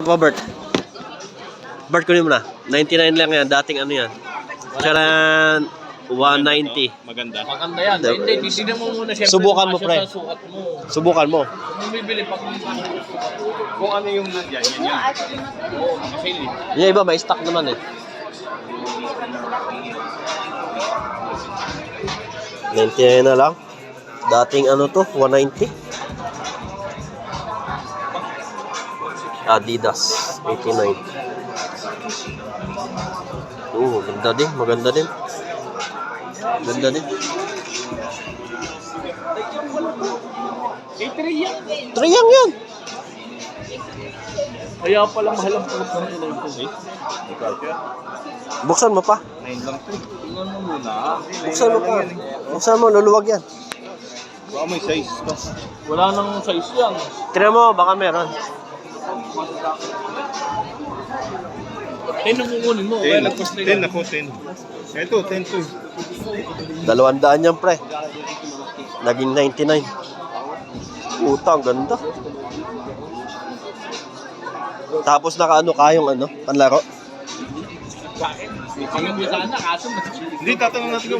Pa, Bert. Bert, kunin mo na. 99 lang yan. Dating ano yan. Charan, 190. Maganda. Maganda yan. Hindi, titignan mo muna siyempre. Subukan mo, kasya pre. sa sukat mo. Subukan mo. Kung bibili pa kung Kung ano yung nandiyan, yan. Oo, nakasili. Yung iba, may stock naman eh. 99 na lang. Dating ano to, 190. Adidas, 89. Ganda din, maganda din. Ganda din. Yan. Triyang yan. Kaya pala mahal ang puto ng ilay ko. Buksan mo pa. 9 lang to. Tingnan mo muna. Buksan mo pa. Buksan mo, luluwag yan. Baka may size to. Wala nang size yan. Tira mo, baka meron. 10 ang kukunin mo. Kaya 10. lagpas na 10 ako, 10. Ito, 10 to. 200 yan, pre. Naging 99. Puta, ang ganda. Tapos naka ano kayong ano, panlaro. Bakit? Kaya mo sana, kaso Hindi, tatanong natin